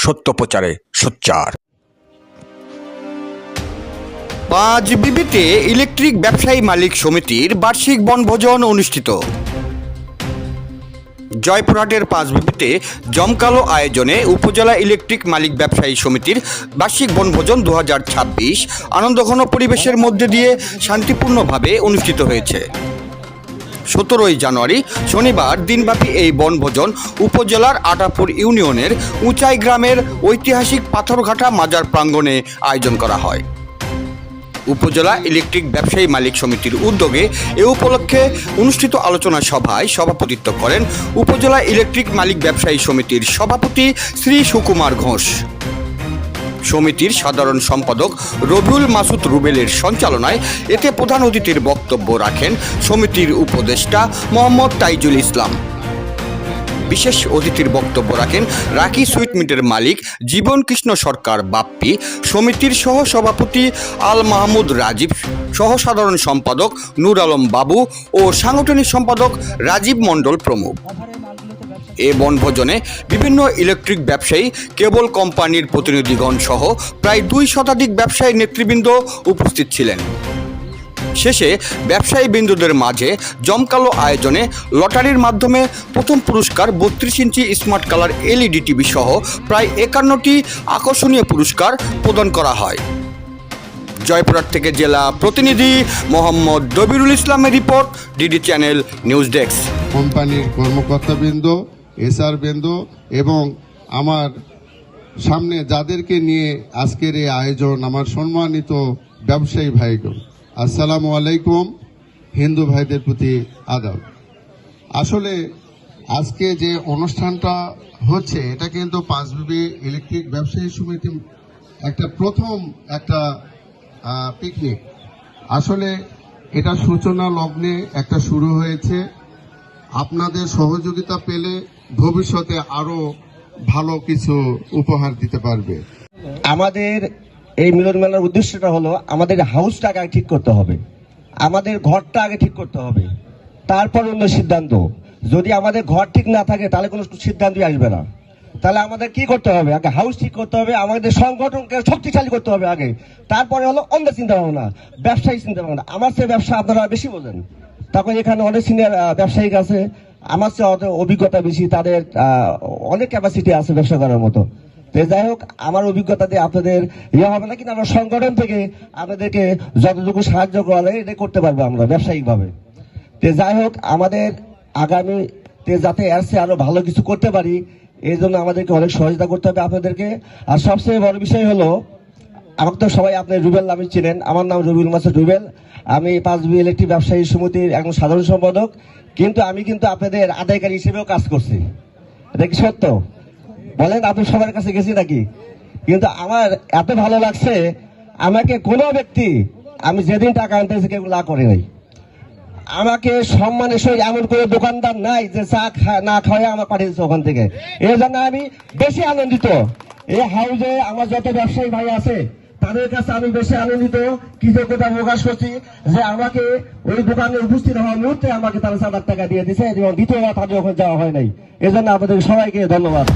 সত্য প্রচারে সোচ্চার। 5বিবিতে ইলেকট্রিক ব্যবসায়ী মালিক সমিতির বার্ষিক বনভোজন অনুষ্ঠিত। জয়পুরহাটের 5বিবিতে জমকালো আয়োজনে উপজেলা ইলেকট্রিক মালিক ব্যবসায়ী সমিতির বার্ষিক বনভোজন 2026 আনন্দঘন পরিবেশের মধ্যে দিয়ে শান্তিপূর্ণভাবে অনুষ্ঠিত হয়েছে। 17 জানুয়ারি শনিবার দিনব্যাপী এই বনভোজন উপজেলার আটাপুর ইউনিয়নের উঁচাই গ্রামের ঐতিহাসিক পাথরঘাটা মাজার প্রাঙ্গণে আয়োজন করা হয়। উপজেলা ইলেকট্রিক ব্যবসায়ী মালিক সমিতির উদ্যোগে এ উপলক্ষে অনুষ্ঠিত আলোচনা সভায় সভাপতিত্ব করেন উপজেলা ইলেকট্রিক মালিক ব্যবসায়ী সমিতির সভাপতি শ্রী সুকুমার ঘোষ। সমিতির সাধারণ সম্পাদক রবিউল মাসুদ রুবেলের সঞ্চালনায় এতে প্রধান অতিথির বক্তব্য রাখেন সমিতির উপদেষ্টা মোহাম্মদ তাইজুল ইসলাম। বিশেষ অতিথির বক্তব্য রাখেন রাকি সুইট মিটের মালিক জীবন কৃষ্ণ সরকার বাপ্পি, সমিতির সহ সভাপতি আল মাহমুদ রাজীব, সহ সাধারণ সম্পাদক নূর আলম বাবু ও সাংগঠনিক সম্পাদক রাজীব মণ্ডল প্রমুখ। এ বনভোজনে বিভিন্ন ইলেকট্রিক ব্যবসায়ী, কেবল কোম্পানির প্রতিনিধিগণ সহ প্রায় 2 শতাধিক ব্যবসায়ী নেতৃবৃন্দ উপস্থিত ছিলেন। শেষে ব্যবসায়ী বিন্দুদের মাঝে জমকালো আয়োজনে লটারির মাধ্যমে প্রথম পুরস্কার 32 ইঞ্চি স্মার্ট কালার এলইডি টিভি সহ প্রায় 51টি আকর্ষণীয় পুরস্কার প্রদান করা হয়। জয়পুরহাট থেকে জেলা প্রতিনিধি মোহাম্মদ দবিরুল ইসলামের report, DD channel news desk. কোম্পানির কর্মকর্তাবৃন্দ, এসআর বৃন্দ এবং আমার সামনে যাদেরকে নিয়ে আজকের এই আয়োজন, আমার সম্মানিত ব্যবসায়ী ভাইগণ, আসসালামু আলাইকুম। হিন্দু ভাইদের প্রতি আদাব। আসলে আজকে যে অনুষ্ঠানটা হচ্ছে এটা কিন্তু 5বিবি ইলেকট্রিক ব্যবসায়ী সমিতি প্রথম একটা পিকনিক। আসলে এটা সূচনা লগ্নে শুরু হয়েছে। আপনাদের সহযোগিতা পেলে ভবিষ্যতে আরো ভালো কিছু উপহার দিতে পারবে। আমাদের এই মিলন মেলার উদ্দেশ্যটা হলো আমাদের হাউসটা আগে ঠিক করতে হবে, আমাদের ঘরটা আগে ঠিক করতে হবে, তারপর অন্য সিদ্ধান্ত। যদি আমাদের ঘর ঠিক না থাকে তাহলে কোনো সিদ্ধান্তই আসবে না। তাহলে আমাদের কি করতে হবে? আগে হাউস ঠিক করতে হবে, আমাদের সংগঠনকে শক্তিশালী করতে হবে আগে, তারপরে হলো অন্য চিন্তা ভাবনা, ব্যবসায়ী চিন্তা ভাবনা। আমার চেয়ে ব্যবসা আপনারা বেশি বোঝেন, তখন এখানে অনেক সিনিয়র ব্যবসায়িক আছে, আমার চেয়ে অভিজ্ঞতা বেশি, তাদের অনেক ক্যাপাসিটি আছে ব্যবসা করার মতো। যাই হোক, আমার অভিজ্ঞতা দিয়ে আপনাদের হবে না, কিন্তু আমরা সংগঠন থেকে আপনাদেরকে যতটুকু সাহায্য করা যায় এটা করতে পারবো আমরা ব্যবসায়িকভাবে। যাই হোক, আমাদের আগামীতে যাতে এর চেয়ে আরো ভালো কিছু করতে পারি এই জন্য আমাদেরকে অনেক সহযোগিতা করতে হবে আপনাদেরকে। আর সবচেয়ে বড় বিষয় হলো, আমাকে তো সবাই আপনি রুবেল নামে চিনেন, আমার নাম রবিউল মাসুদ রুবেল। আমি 5বিবি ইলেকট্রিক ব্যবসায়ী সমিতির একজন সাধারণ সম্পাদক, কিন্তু আমি আপনাদের আদায়কারী হিসেবেও কাজ করছি। এটা কি সত্য? বলেন, আপনি সবার কাছে গেছি নাকি? কিন্তু আমার এত ভালো লাগছে, আমাকে কোনো ব্যক্তি, আমি যেদিন টাকা আনতেছি কেউ না করে নাই, আমাকে সম্মানের সঙ্গে এমন কোনো দোকানদার নাই যে চা না খাওয়াই আমার পাঠিয়েছে ওখান থেকে। এই জন্য আমি বেশি আনন্দিত। এই হাউসে আমার যত ব্যবসায়ী ভাই আছে তাদের কাছে আমি বেশি আনন্দিত, কৃতজ্ঞতা প্রকাশ করছি যে আমাকে ওই দোকানে উপস্থিত হওয়ার মুহূর্তে আমাকে তারা 7,000 টাকা দিয়ে দিচ্ছে এবং দ্বিতীয়বার তাদের ওখানে যাওয়া হয় নাই। এই জন্য আপনাদের সবাইকে ধন্যবাদ।